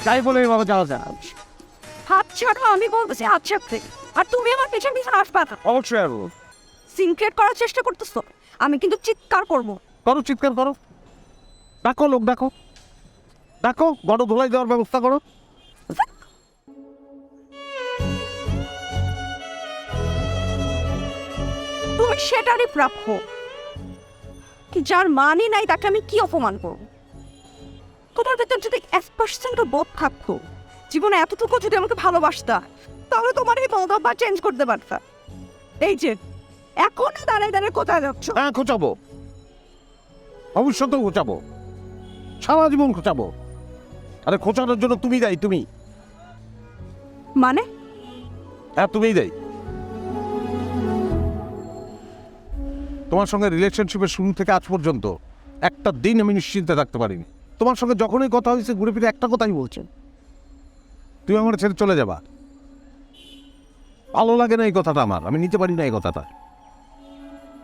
যাই বলে বাবা যাওয়া যায়। হাত ছাড়ো, আমি বলতেছি হাত ছাড়তে। আর তুমি আমার পেছন পিছন আসবা না। অবশ্যই আসবো। সিনক্রেট করার চেষ্টা করতেছো, আমি কিন্তু চিৎকার করবো। করো, চিৎকার করো, ডাকো, লোক ডাকো, ডাকো, বড় ধোলাই দেওয়ার ব্যবস্থা করো। তুমি সেটারই প্রাপ্য। কি যার মানই নাই তাকে আমি কি অপমান করব? তোমার ভেতর যদি 1% বোধ থাকতো, জীবনে এতটুকু যদি আমাকে ভালোবাসতা, তাহলে তোমার এই মনোভাব চেঞ্জ করতে পারতা। এই যে এখন দাঁড়ায় দাঁড়ায় কোথায় যাচ্ছ? হ্যাঁ, খোঁচাবো, ভবিষ্যতেও খোঁচাবো, সারা জীবন খোঁচাবো। আরে খোঁচানোর জন্য তুমি দায়ী, তুমি। মানে হ্যাঁ, তুমিই দায়ী। তোমার সঙ্গে রিলেশনশিপের শুরু থেকে আজ পর্যন্ত একটা দিন আমি নিশ্চিন্তে থাকতে পারিনি। তোমার সঙ্গে যখনই কথা হয়েছে ঘুরে ফিরে একটা কথাই বলছেন, তুমি আমার ছেড়ে চলে যাবা। ভালো লাগে না এই কথাটা, আমার, আমি নিতে পারি না এই কথাটা।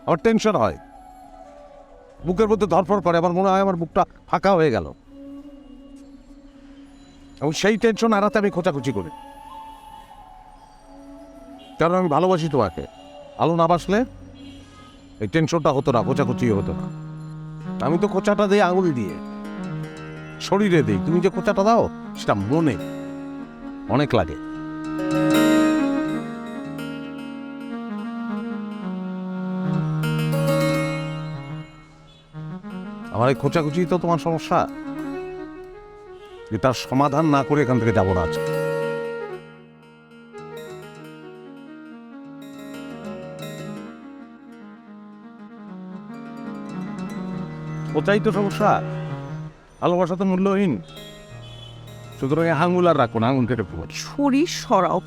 আমার টেনশন হয়, বুকের মধ্যে ধরফর করে, আমার মনে হয় আমার বুকটা ফাঁকা হয়ে গেল। এবং সেই টেনশন এড়াতে আমি খোঁচাখুচি করি, কারণ আমি ভালোবাসি তোমাকে। ভালো না বাসলে এই টেনশনটা হতো না, খোঁচাখুচি হতো না। আমি তো খোঁচাটা দিই আঙুল দিয়ে, শরীরে দিই। তুমি যে খোঁচাটা দাও সেটা মনে অনেক লাগে। আমার এই খোঁচাখুচি তো তোমার সমস্যা, তার সমাধান না করে এখান থেকে যাবো না আজ। ওটাই তো সমস্যা, ভালোবাসা তো মূল্যহীন। সুতরাং আঙুল আর রাখো না, আঙুল কেটে পড়ো। ছুরি সরাও।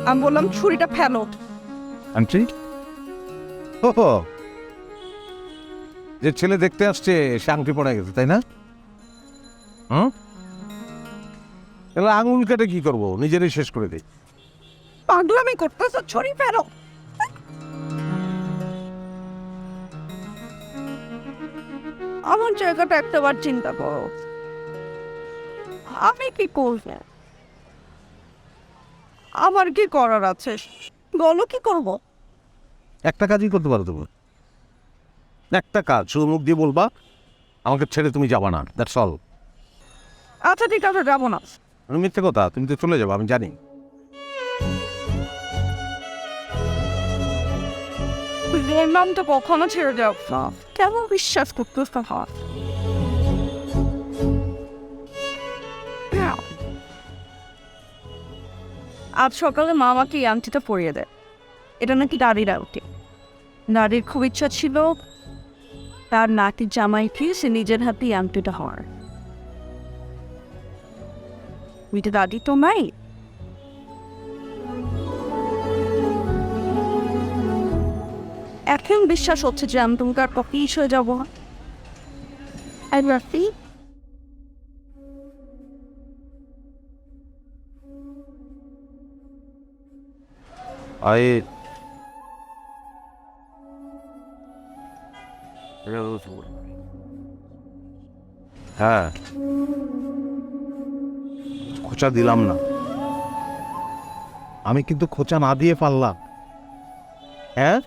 আমি বললাম ছুরিটা ফেলো। আন্টি, ও যে ছেলে দেখতে আসছে সে আংটি পড়ে গেছে, তাই না? হুম, তাহলে আঙুল কেটে কি করবো, নিজেরই শেষ করে দিই। পাগলামি করতেছো, ছুরি ফেলো। আমার জায়গাটা একটাবার চিন্তা করো, আমি কি করব? আমার কি করার আছে? বলো কি করব? একটা কাজই করতে পারো তুমি, একটা কাজ, শুধু মুখ দিয়ে বলবা আমাকে ছেড়ে তুমি যাবা না, দ্যাটস অল। আচ্ছা ঠিক আছে, যাবো না। মিথ্যে কথা, তুমি তো চলে যাবো আমি জানি। বললাম তো কখনো ছেড়ে যাও না। কেমন বিশ্বাস করতেছ না? আজ সকালে মা আমাকে এই আংটিটা পরিয়ে দেয়। এটা নাকি দাদির আংটি। দাদির খুব ইচ্ছা ছিল তার নাতির জামাইকে সে নিজের হাতে এই আংটিটা হওয়ার। মিটে দাদি তো নাই। এখন বিশ্বাস হচ্ছে যে আমি তোমাকে আর কপিস হয়ে যাবো। আয় হ্যাঁ, খোঁচা দিলাম না, আমি কিন্তু খোঁচা না দিয়ে পারলাম। হ্যাঁ,